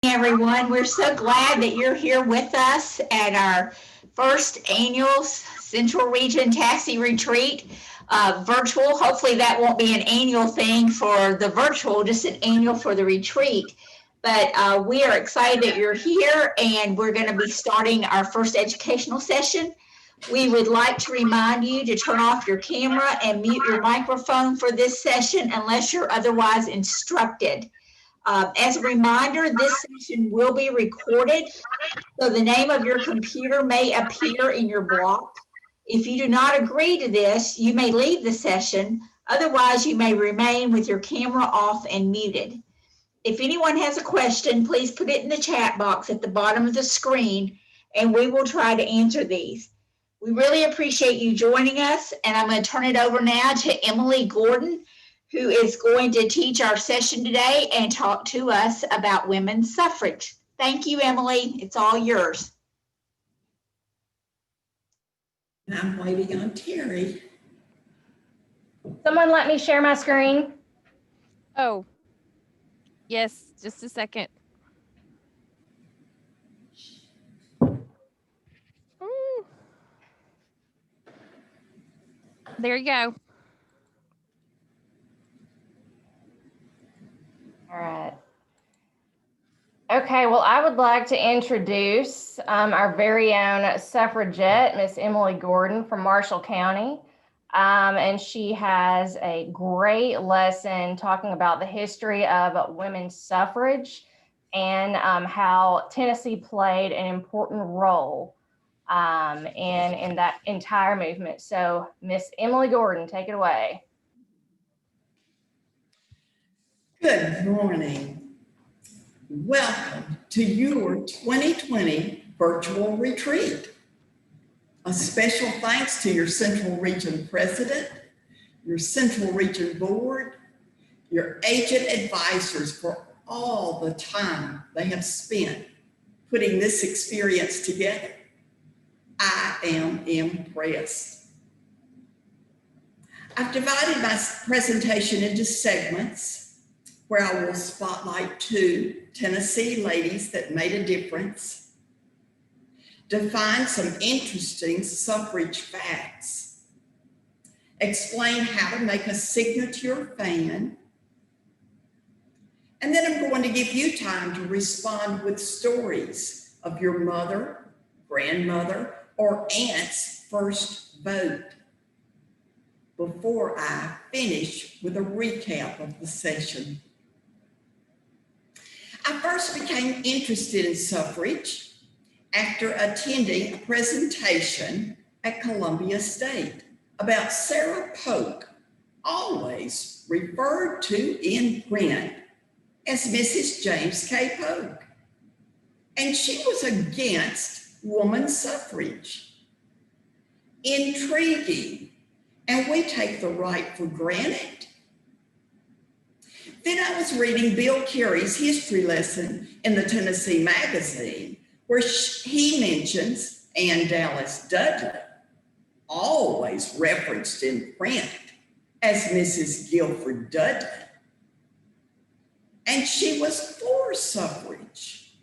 Everyone. We're so glad that you're here with us at our first annual Central Region Taxi Retreat, virtual. Hopefully that won't be an annual thing for the virtual, just an annual for the retreat. But we are excited that you're here, and we're going to be starting our first educational session. We would like to remind you to turn off your camera and mute your microphone for this session unless you're otherwise instructed. As a reminder, this session will be recorded, so the name of your computer may appear in your block. If you do not agree to this, you may leave the session. Otherwise, you may remain with your camera off and muted. If anyone has a question, please put it in the chat box at the bottom of the screen, and we will try to answer these. We really appreciate you joining us, and I'm going to turn it over now to Emily Gordon, who is going to teach our session today and talk to us about women's suffrage. Thank you, Emily. It's all yours. I'm waiting on Terry. Someone let me share my screen. Oh, yes, just a second. There you go. All right. Okay, well, I would like to introduce our very own suffragette, Miss Emily Gordon from Marshall County. And she has a great lesson talking about the history of women's suffrage and how Tennessee played an important role in that entire movement. So, Miss Emily Gordon, take it away. Good morning. Welcome to your 2020 virtual retreat. A special thanks to your Central Region President, your Central Region Board, your agent advisors for all the time they have spent putting this experience together. I am impressed. I've divided my presentation into segments where I will spotlight 2 Tennessee ladies that made a difference, define some interesting suffrage facts, explain how to make a signature fan, and then I'm going to give you time to respond with stories of your mother, grandmother, or aunt's first vote before I finish with a recap of the session. I first became interested in suffrage after attending a presentation at Columbia State about Sarah Polk, always referred to in print as Mrs. James K. Polk. And she was against woman suffrage. Intriguing, and we take the right for granted. Then I was reading Bill Carey's history lesson in the Tennessee Magazine, where he mentions Ann Dallas Dudley, always referenced in print as Mrs. Guilford Dudley. And she was for suffrage.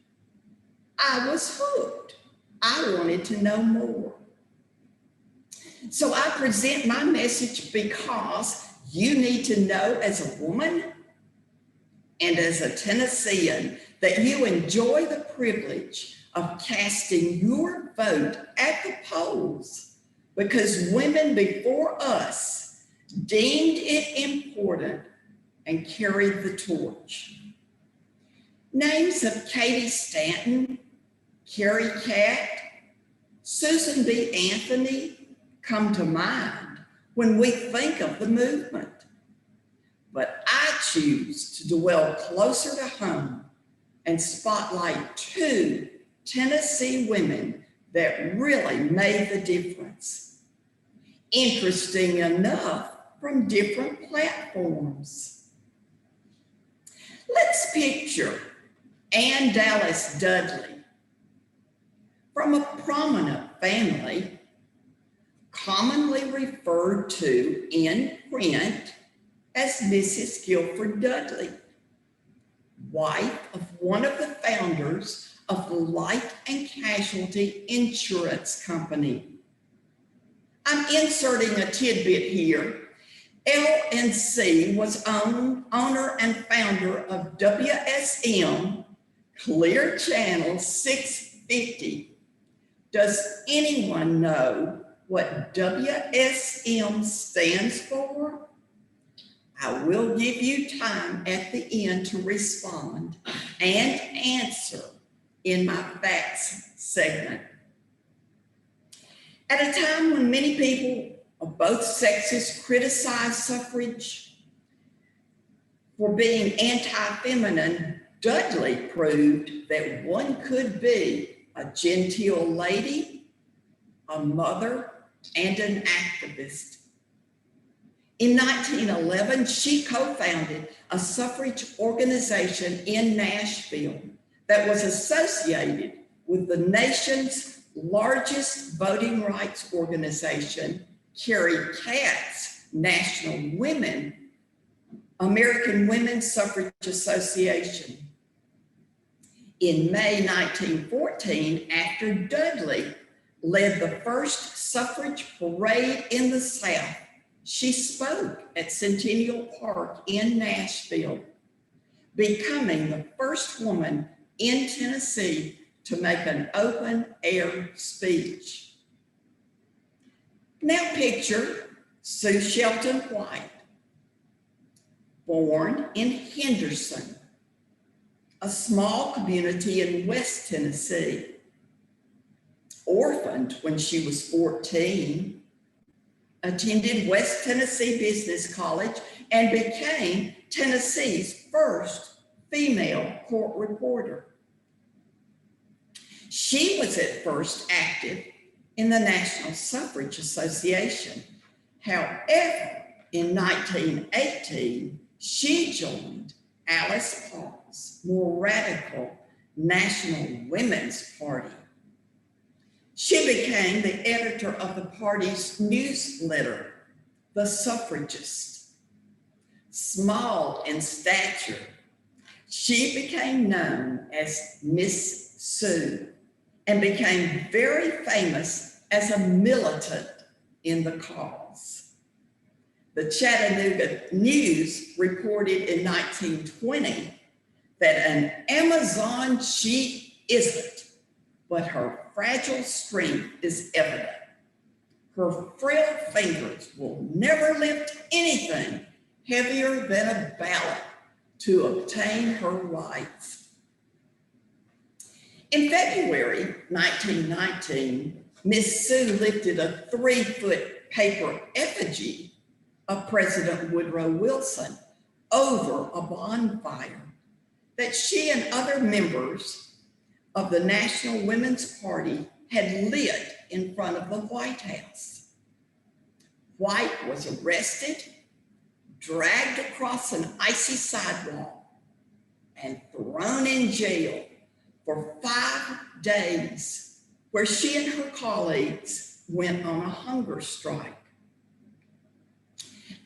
I was hooked. I wanted to know more. So I present my message because you need to know as a woman and as a Tennessean that you enjoy the privilege of casting your vote at the polls because women before us deemed it important and carried the torch. Names of Katie Stanton, Carrie Catt, Susan B. Anthony come to mind when we think of the movement. But I choose to dwell closer to home and spotlight 2 Tennessee women that really made the difference. Interesting enough, from different platforms. Let's picture Ann Dallas Dudley. From a prominent family, commonly referred to in print as Mrs. Guilford Dudley. wife of one of the founders of the Life and Casualty Insurance Company. I'm inserting a tidbit here. LNC was owner and founder of WSM Clear Channel 650. Does anyone know what WSM stands for? I will give you time at the end to respond and answer in my facts segment. At a time when many people of both sexes criticize suffrage for being anti-feminine, Dudley proved that one could be a genteel lady, a mother, and an activist. In 1911, she co-founded a suffrage organization in Nashville that was associated with the nation's largest voting rights organization, Carrie Catt's National American Women's Suffrage Association. In May 1914, after Dudley led the first suffrage parade in the South, she spoke at Centennial Park in Nashville, becoming the first woman in Tennessee to make an open air speech. Now picture Sue Shelton White, born in Henderson, a small community in West Tennessee, orphaned when she was 14, attended West Tennessee Business College, and became Tennessee's first female court reporter. She was at first active in the National Suffrage Association. However, in 1918, she joined Alice Paul's more radical National Women's Party. She became the editor of the party's newsletter, The Suffragist. Small in stature, she became known as Miss Sue and became very famous as a militant in the cause. The Chattanooga News reported in 1920 that an Amazon she isn't, but her fragile strength is evident. Her frail fingers will never lift anything heavier than a ballot to obtain her rights. In February 1919, Miss Sue lifted a 3-foot paper effigy of President Woodrow Wilson over a bonfire that she and other members of the National Women's Party had lit in front of the White House. White was arrested, dragged across an icy sidewalk, and thrown in jail for 5 days, where she and her colleagues went on a hunger strike.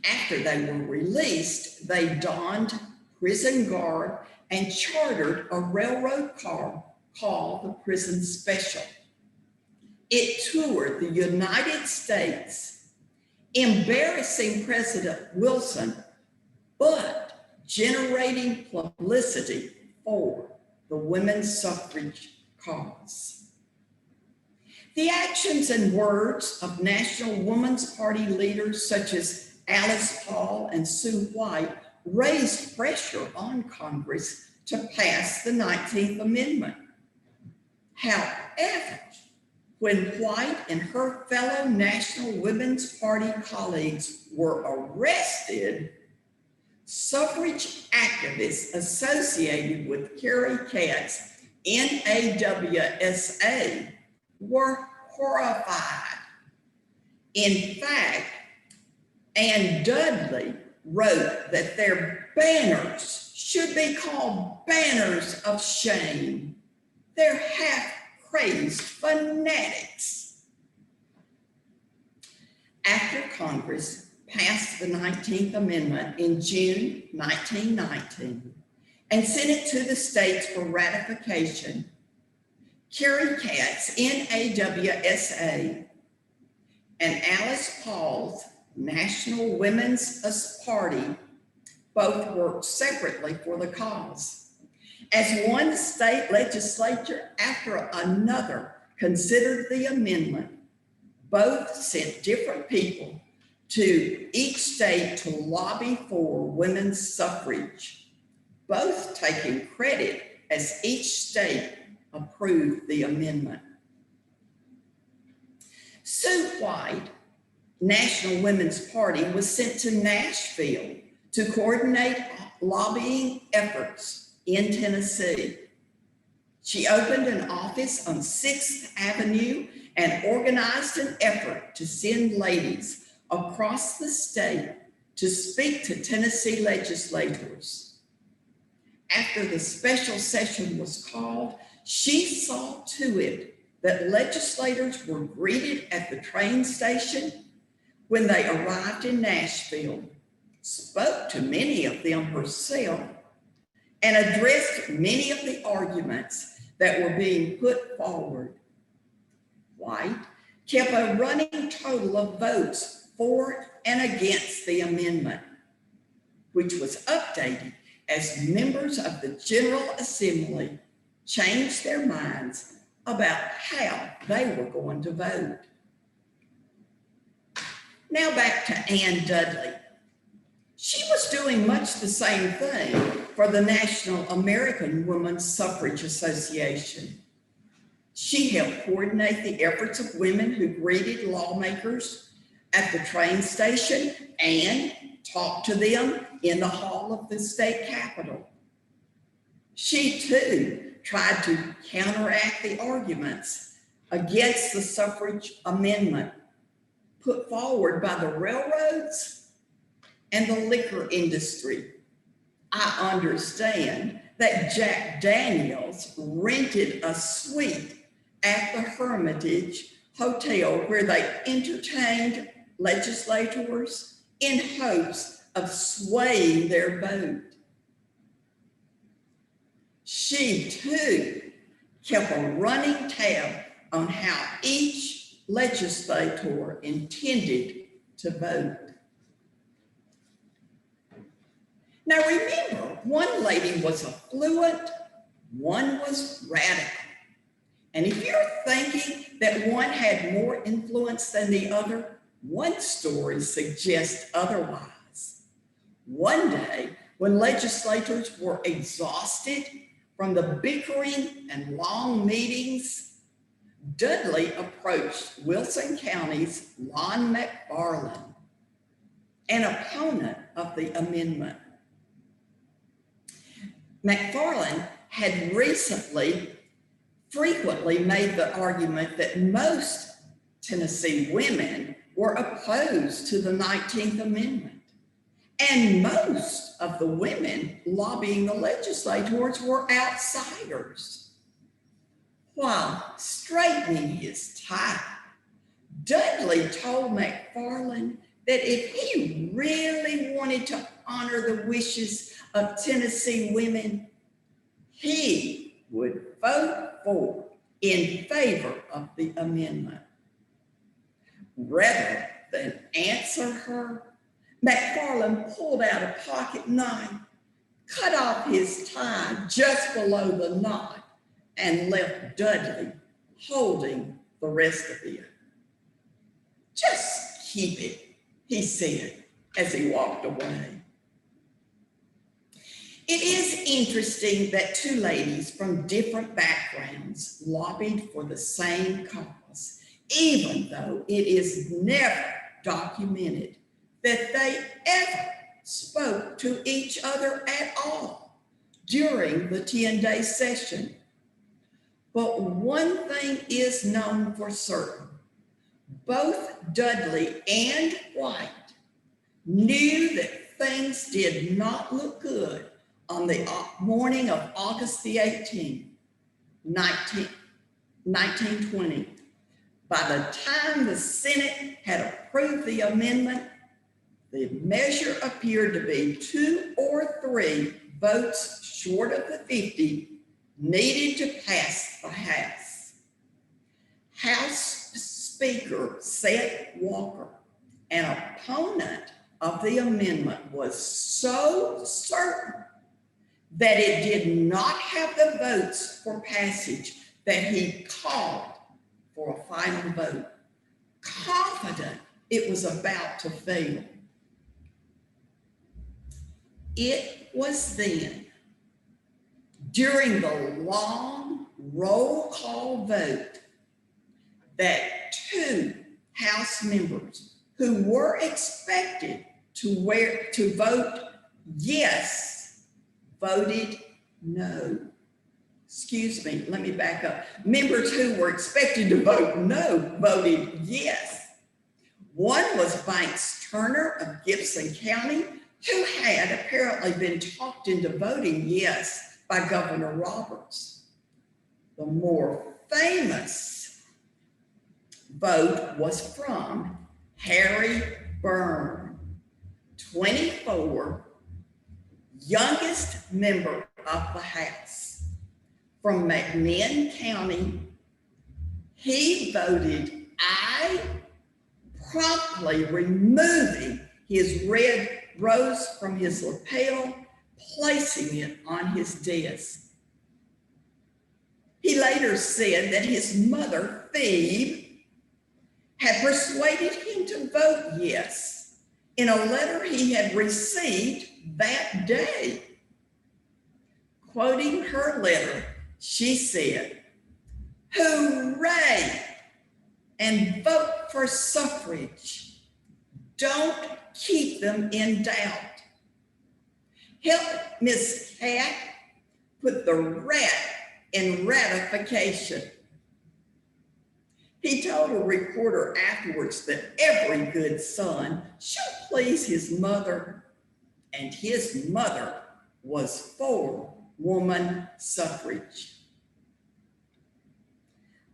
After they were released, they donned prison garb and chartered a railroad car called the Prison Special. It toured the United States, embarrassing President Wilson, but generating publicity for the women's suffrage cause. The actions and words of National Women's Party leaders such as Alice Paul and Sue White raised pressure on Congress to pass the 19th Amendment. However, when White and her fellow National Women's Party colleagues were arrested, suffrage activists associated with Carrie Catt's NAWSA were horrified. In fact, Ann Dudley wrote that their banners should be called banners of shame. They're half-crazed fanatics. After Congress passed the 19th Amendment in June 1919, and sent it to the states for ratification, Carrie Katz, NAWSA, and Alice Paul's National Women's Party both worked separately for the cause. As one state legislature after another considered the amendment, both sent different people to each state to lobby for women's suffrage, both taking credit as each state approved the amendment. Sue White, National Women's Party, was sent to Nashville to coordinate lobbying efforts in Tennessee. She opened an office on 6th Avenue and organized an effort to send ladies across the state to speak to Tennessee legislators. After the special session was called, she saw to it that legislators were greeted at the train station when they arrived in Nashville, spoke to many of them herself, and addressed many of the arguments that were being put forward. White kept a running total of votes for and against the amendment, which was updated as members of the General Assembly changed their minds about how they were going to vote. Now back to Ann Dudley. She was doing much the same thing for the National American Women's Suffrage Association. She helped coordinate the efforts of women who greeted lawmakers at the train station and talked to them in the hall of the state capitol. She too tried to counteract the arguments against the suffrage amendment put forward by the railroads and the liquor industry. I understand that Jack Daniels rented a suite at the Hermitage Hotel where they entertained legislators in hopes of swaying their vote. She too kept a running tab on how each legislator intended to vote. Now remember, one lady was affluent, one was radical. And if you're thinking that one had more influence than the other, one story suggests otherwise. One day, when legislators were exhausted from the bickering and long meetings, Dudley approached Wilson County's Lon McFarland, an opponent of the amendment. McFarland had frequently made the argument that most Tennessee women were opposed to the 19th Amendment, and most of the women lobbying the legislators were outsiders. While straightening his tie, Dudley told McFarland that if he really wanted to honor the wishes of Tennessee women, he would vote for in favor of the amendment. Rather than answer her, McFarland pulled out a pocket knife, cut off his tie just below the knot, and left Dudley holding the rest of it. "Just keep it," he said as he walked away. It is interesting that two ladies from different backgrounds lobbied for the same cause, even though it is never documented that they ever spoke to each other at all during the 10-day session. But one thing is known for certain. Both Dudley and White knew that things did not look good on the morning of August the 18th, 1920. By the time the Senate had approved the amendment, the measure appeared to be 2 or 3 votes short of the 50 needed to pass the House. House Speaker Seth Walker, an opponent of the amendment, was so certain that it did not have the votes for passage that he called for a final vote, confident it was about to fail. It was then, during the long roll call vote, that two House members who were expected to vote yes voted no. Excuse me, let me back up. Members who were expected to vote no voted yes. One was Banks Turner of Gibson County, who had apparently been talked into voting yes by Governor Roberts. The more famous vote was from Harry Byrne, 24, youngest member of the House. From McMinn County, he voted aye, promptly removing his red rose from his lapel, placing it on his desk. He later said that his mother, Phoebe, had persuaded him to vote yes in a letter he had received that day. Quoting her letter, she said, "Hooray, and vote for suffrage. Don't keep them in doubt. Help Miss Cat put the rat in ratification." He told a reporter afterwards that every good son should please his mother, and his mother was for woman suffrage.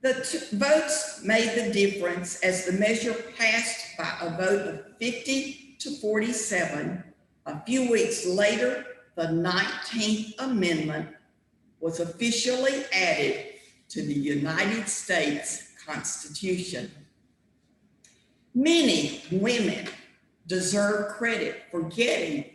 The votes made the difference as the measure passed by a vote of 50 to 47. A few weeks later, the 19th Amendment was officially added to the United States Constitution. Many women deserve credit for getting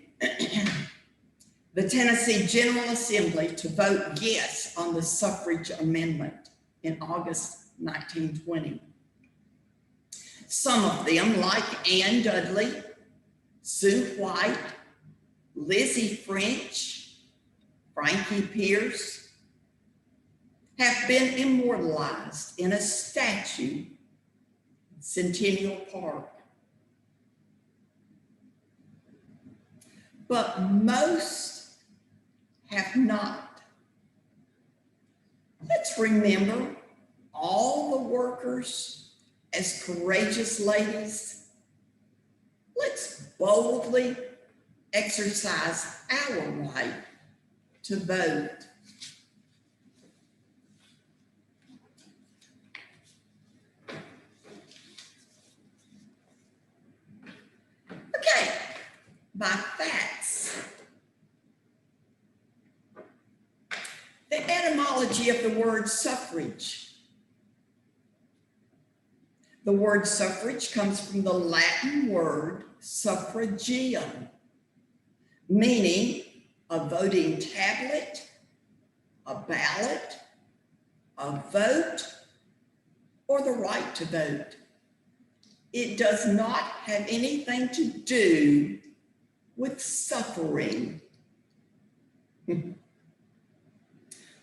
the Tennessee General Assembly to vote yes on the suffrage amendment in August 1920. Some of them, like Ann Dudley, Sue White, Lizzie French, Frankie Pierce, have been immortalized in a statue in Centennial Park. But most have not. Let's remember all the workers as courageous ladies. Let's boldly exercise our right to vote. Okay, by facts. The etymology of the word suffrage. The word suffrage comes from the Latin word suffragium, meaning a voting tablet, a ballot, a vote, or the right to vote. It does not have anything to do with suffering.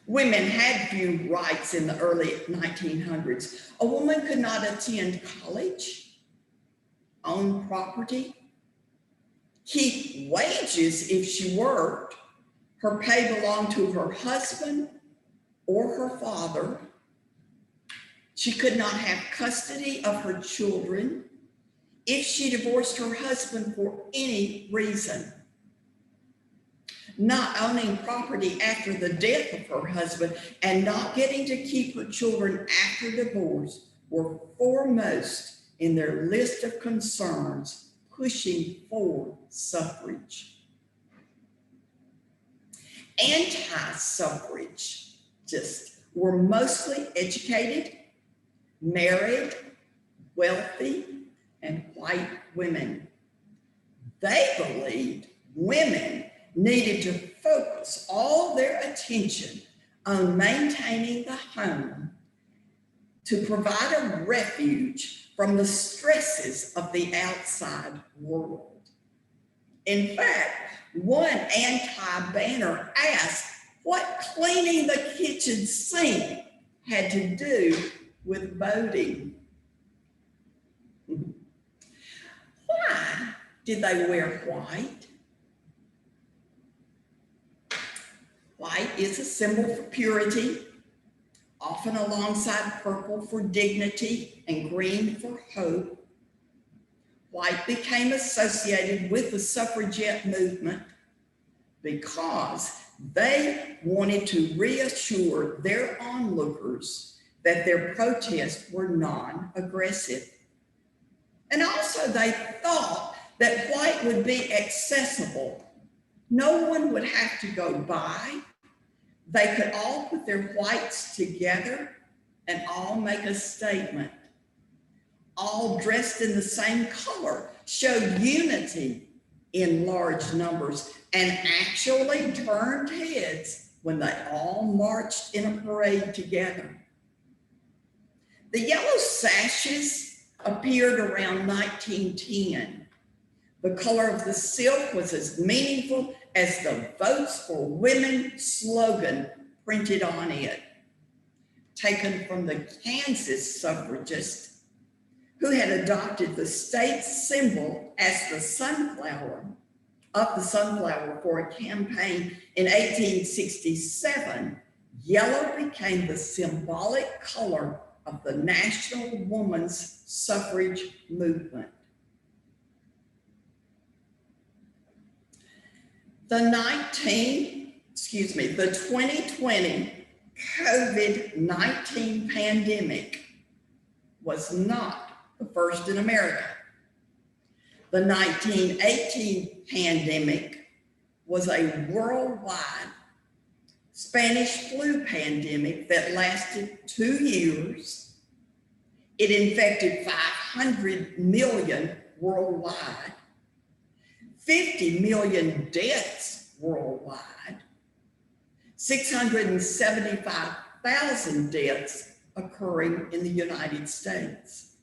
Women had few rights in the early 1900s. A woman could not attend college, own property, keep wages if she worked. Her pay belonged to her husband or her father. She could not have custody of her children if she divorced her husband for any reason. Not owning property after the death of her husband and not getting to keep her children after divorce were foremost in their list of concerns pushing for suffrage. Anti-suffragists were mostly educated, married, wealthy, and white women. They believed women needed to focus all their attention on maintaining the home to provide a refuge from the stresses of the outside world. In fact, one anti-banner asked what cleaning the kitchen sink had to do with voting. Why did they wear white? White is a symbol for purity, often alongside purple for dignity and green for hope. White became associated with the suffragette movement because they wanted to reassure their onlookers that their protests were non-aggressive. And also they thought that white would be accessible. No one would have to go by. They could all put their whites together and all make a statement. All dressed in the same color showed unity in large numbers and actually turned heads when they all marched in a parade together. The yellow sashes appeared around 1910. The color of the silk was as meaningful as the Votes for Women slogan printed on it, taken from the Kansas suffragist who had adopted the state symbol as the sunflower for a campaign in 1867. Yellow became the symbolic color of the national women's suffrage movement. The 2020 COVID-19 pandemic was not the first in America. The 1918 pandemic was a worldwide Spanish flu pandemic that lasted 2 years. It infected 500 million worldwide, 50 million deaths worldwide, 675,000 deaths occurring in the United States.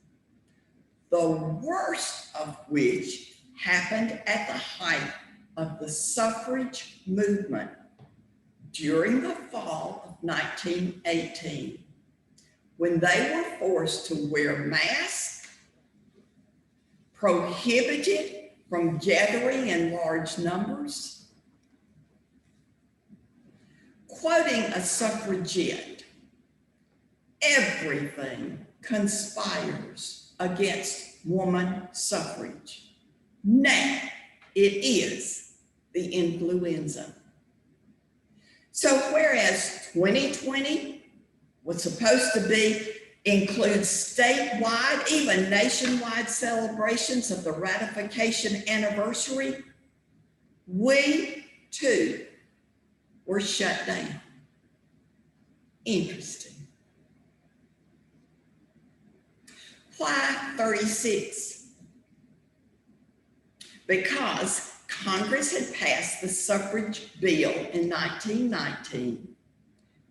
The worst of which happened at the height of the suffrage movement during the fall of 1918, when they were forced to wear masks, prohibited from gathering in large numbers. Quoting a suffragette, everything conspires against woman suffrage. Now it is the influenza. So whereas 2020 was supposed to include statewide, even nationwide celebrations of the ratification anniversary, we too were shut down. Interesting. Why 36? Because Congress had passed the suffrage bill in 1919.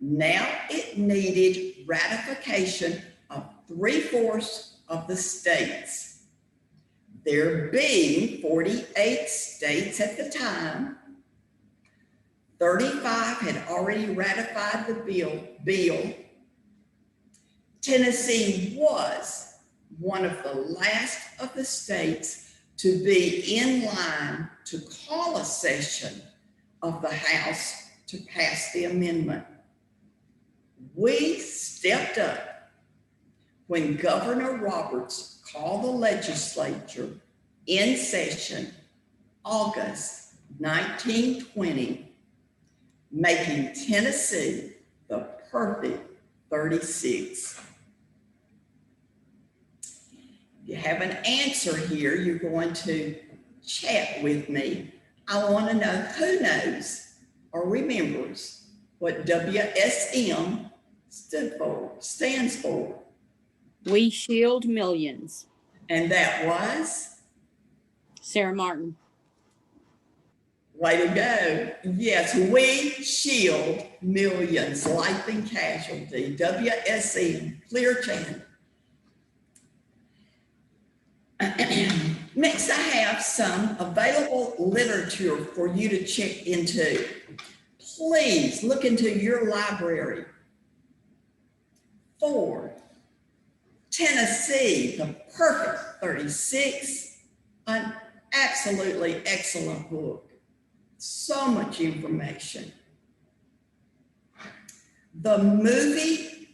Now it needed ratification of 3/4 of the states. There being 48 states at the time, 35 had already ratified the bill. Tennessee was one of the last of the states to be in line to call a session of the House to pass the amendment. We stepped up when Governor Roberts called the legislature in session August 1920, making Tennessee the perfect 36. If you have an answer here, you're going to chat with me. I want to know who knows or remembers what WSM stands for. We shield millions. And that was? Sarah Martin. Way to go. Yes, we shield millions, life and casualty, WSM, Clear Channel. Next, I have some available literature for you to check into. Please look into your library. 4, Tennessee, The Perfect 36, an absolutely excellent book. So much information. The movie,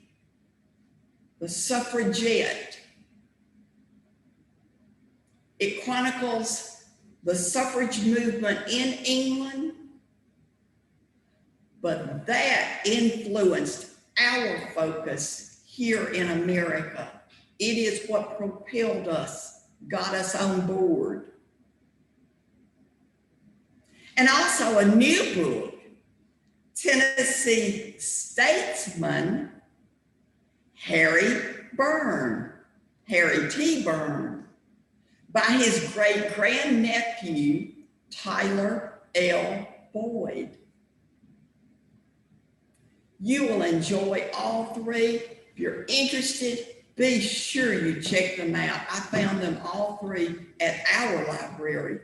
The Suffragette. It chronicles the suffrage movement in England, but that influenced our focus here in America. It is what propelled us, got us on board. And also a new book, Tennessee statesman Harry T. Byrne, by his great-grandnephew, Tyler L. Boyd. You will enjoy all 3. If you're interested, be sure you check them out. I found them all 3 at our library.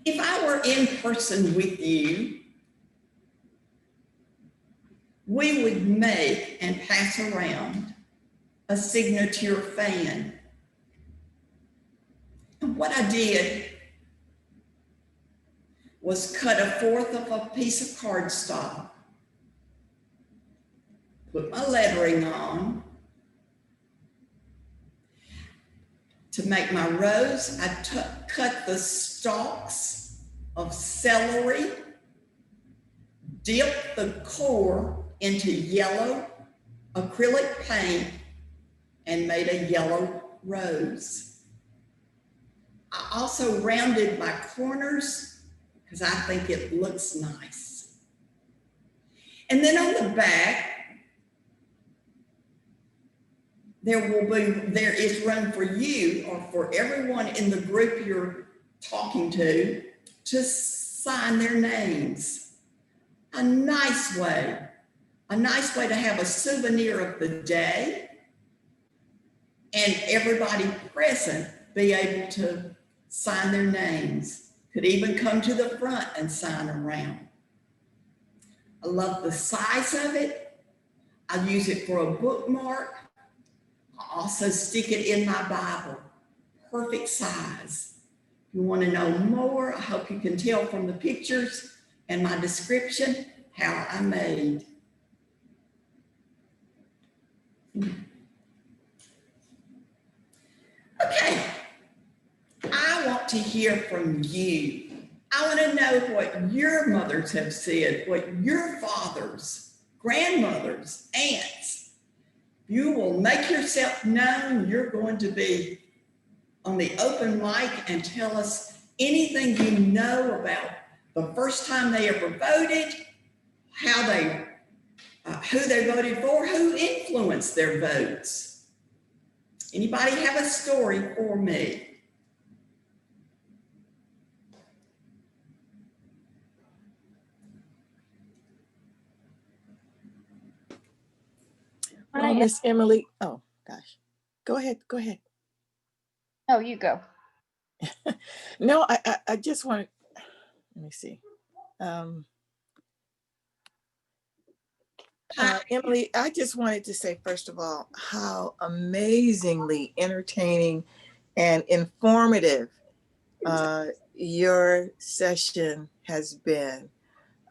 If I were in person with you, we would make and pass around a signature fan. And what I did was cut 1/4 of a piece of cardstock, put my lettering on. To make my rose, I cut the stalks of celery, dipped the core into yellow acrylic paint, and made a yellow rose. I also rounded my corners because I think it looks nice. And then on the back, there is room for you or for everyone in the group you're talking to sign their names. A nice way to have a souvenir of the day, and everybody present be able to sign their names. Could even come to the front and sign around. I love the size of it. I use it for a bookmark. I also stick it in my Bible. Perfect size. If you want to know more, I hope you can tell from the pictures and my description how I made. Okay, I want to hear from you. I want to know what your mothers have said, what your fathers, grandmothers, aunts. You will make yourself known. You're going to be on the open mic and tell us anything you know about the first time they ever voted, who they voted for, who influenced their votes. Anybody have a story for me? Well, Miss Emily, oh gosh, go ahead. Oh, you go. No, I just want to, let me see. Emily, I just wanted to say, first of all, how amazingly entertaining and informative your session has been.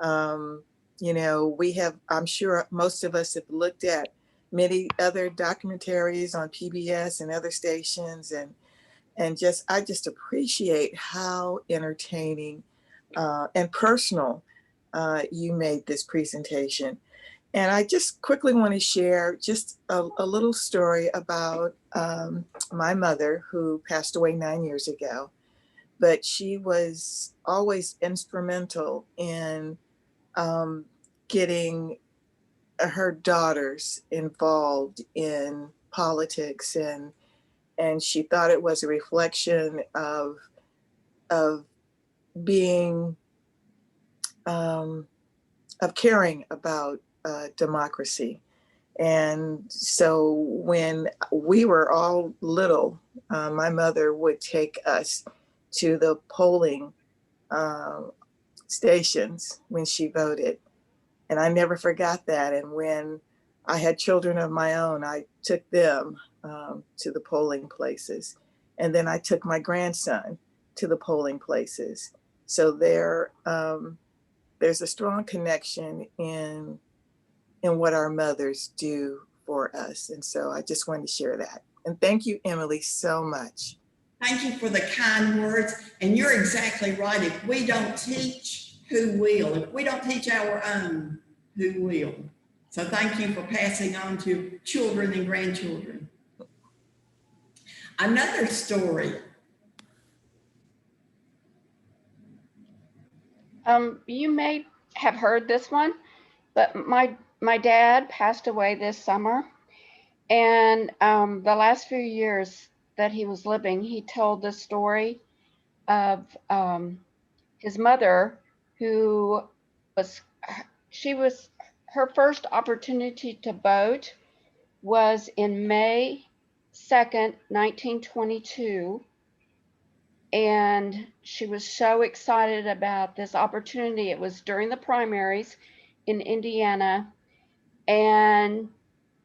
I'm sure most of us have looked at many other documentaries on PBS and other stations, and I just appreciate how entertaining and personal you made this presentation. And I just quickly want to share just a little story about my mother, who passed away 9 years ago. but she was always instrumental in getting her daughters involved in politics, and she thought it was a reflection of being of caring about democracy. And so when we were all little, my mother would take us to the polling stations when she voted. And I never forgot that. And when I had children of my own, I took them to the polling places. And then I took my grandson to the polling places. So there's a strong connection in what our mothers do for us. And so I just wanted to share that. And thank you, Emily, so much. Thank you for the kind words. And you're exactly right. If we don't teach, who will? If we don't teach our own, who will? So thank you for passing on to children and grandchildren. Another story. You may have heard this one, but my dad passed away this summer, and the last few years that he was living, he told the story of his mother, who was her first opportunity to vote was in May 2nd, 1922. And she was so excited about this opportunity. It was during the primaries in Indiana. And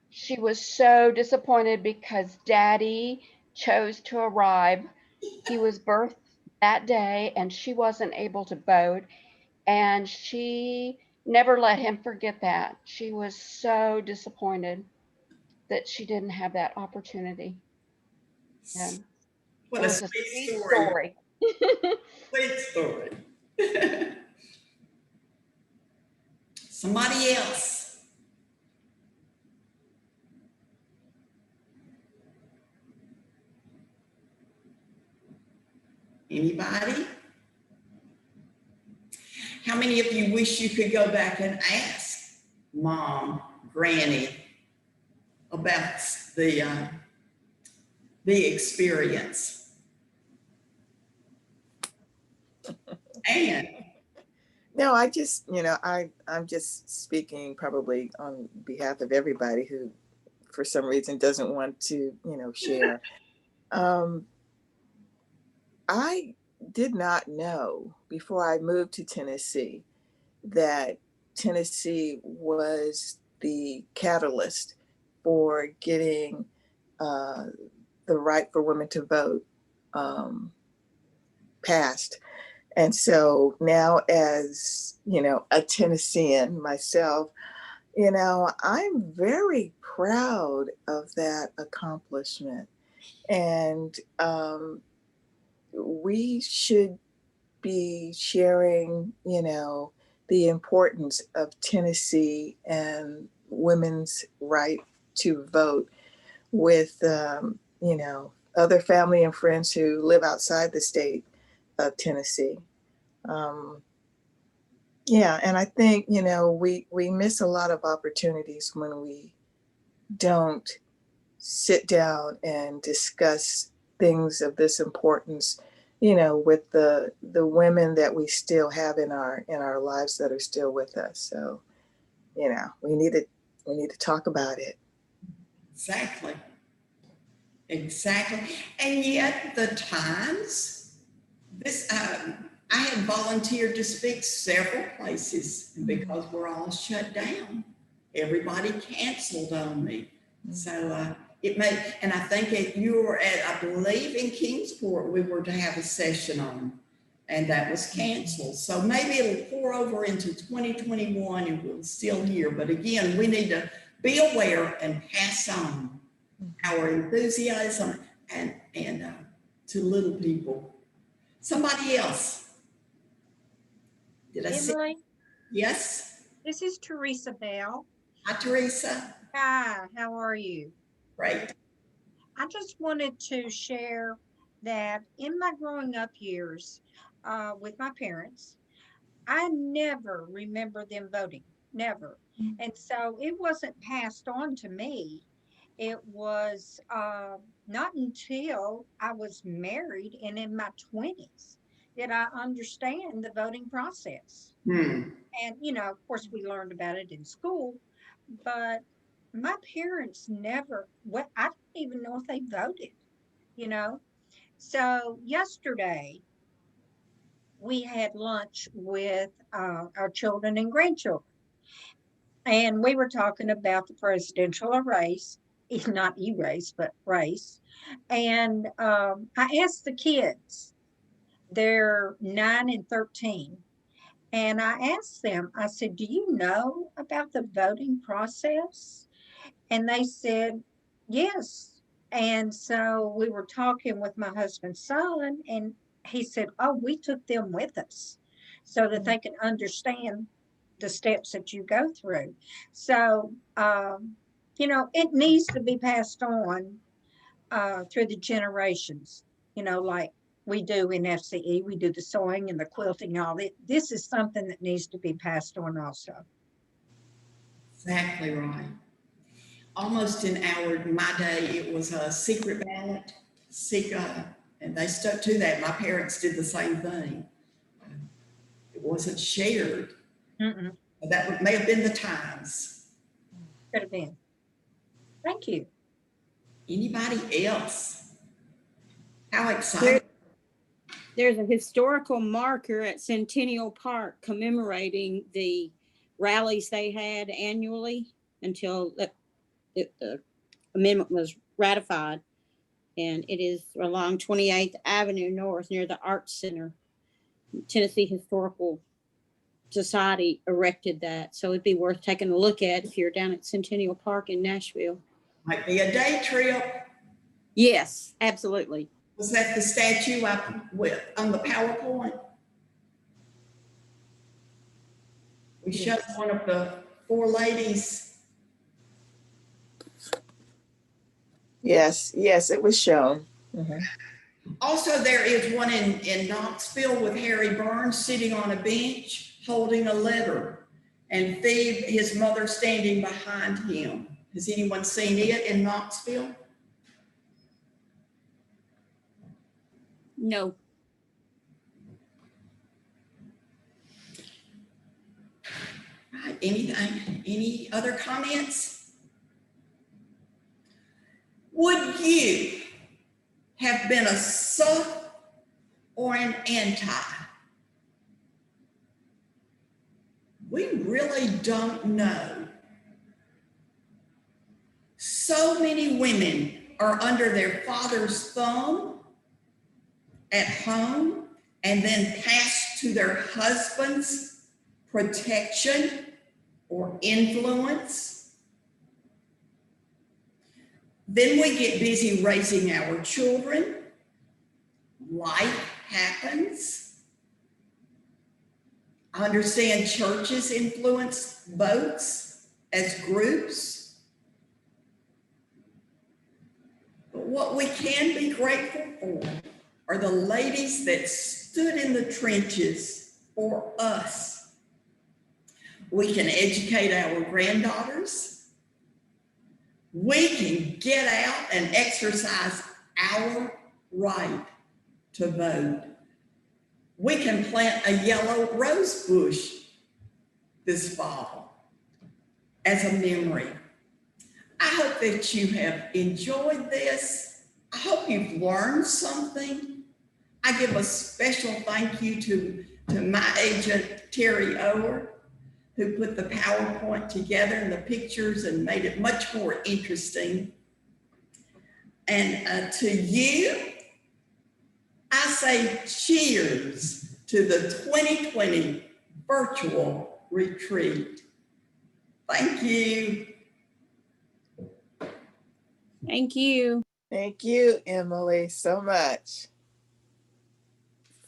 she was so disappointed because Daddy chose to arrive. He was birthed that day and she wasn't able to vote. And she never let him forget that. She was so disappointed that she didn't have that opportunity. And What it a was a sweet sweet story. story. Sweet story. Somebody else. Anybody? How many of you wish you could go back and ask Mom, Granny about the experience? And No, I just, I'm just speaking probably on behalf of everybody who, for some reason, doesn't want to, share. I did not know before I moved to Tennessee that Tennessee was the catalyst for getting the right for women to vote passed. And so now, as a Tennessean myself, I'm very proud of that accomplishment. And we should be sharing, the importance of Tennessee and women's right to vote with, other family and friends who live outside the state of Tennessee. Yeah, and I think, we miss a lot of opportunities when we don't sit down and discuss things of this importance, with the women that we still have in our lives that are still with us. So, we need to talk about it. exactly. And yet the times, I had volunteered to speak several places, and because we're all shut down, everybody canceled on me. So it may, and I think you were I believe in Kingsport, we were to have a session on, and that was canceled. So maybe it'll pour over into 2021 and we'll still hear. But again, we need to be aware and pass on our enthusiasm and to little people. Somebody else. Did I see? Emily, Yes. this is Teresa Bell. Hi, Teresa. Hi, how are you? Great. I just wanted to share that in my growing up years with my parents, I never remember them voting, never. And so it wasn't passed on to me. It was not until I was married and in my 20s that I understand the voting process. Hmm. And, of course, we learned about it in school, but my parents never, what I don't even know if they voted, you know. So yesterday we had lunch with our children and grandchildren, and we were talking about the presidential race. It's not e-race, but race. And I asked the kids, they're 9 and 13. And I asked them, I said, do you know about the voting process? And they said, yes. And so we were talking with my husband's son, and he said, oh, we took them with us so that they can understand the steps that you go through. So, it needs to be passed on through the generations, like we do in FCE, we do the sewing and the quilting, all that. This is something that needs to be passed on also. Exactly right. Almost in my day, it was a secret ballot, and they stuck to that. My parents did the same thing. It wasn't shared. Mm-mm, That may have been the times. could have been. Thank you. Anybody else? How exciting. There's a historical marker at Centennial Park commemorating the rallies they had annually until the amendment was ratified. And it is along 28th Avenue North near the Arts Center. Tennessee Historical Society erected that. So it'd be worth taking a look at if you're down at Centennial Park in Nashville. Might be a day trip. Yes, absolutely. Was that the statue on the PowerPoint? We showed one of the four ladies. Yes, it was shown. Mhm. Also, there is one in Knoxville with Harry Burns sitting on a bench holding a letter, and Phoebe, his mother, standing behind him. Has anyone seen it in Knoxville? No. Right. Any other comments? Would you have been a suff or an anti? We really don't know. So many women are under their father's thumb at home and then passed to their husband's protection or influence. Then we get busy raising our children. Life happens. I understand churches influence votes as groups. But what we can be grateful for are the ladies that stood in the trenches for us. We can educate our granddaughters. We can get out and exercise our right to vote. We can plant a yellow rose bush this fall as a memory. I hope that you have enjoyed this. I hope you've learned something. I give a special thank you to my agent, Terry Ower, who put the PowerPoint together and the pictures and made it much more interesting. And to you, I say cheers to the 2020 virtual retreat. Thank you. Thank you. Thank you, Emily, so much.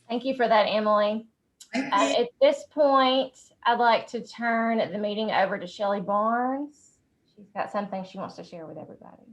Thank you for that, Emily. Thank you. At this point, I'd like to turn the meeting over to Shelley Barnes. She's got something she wants to share with everybody.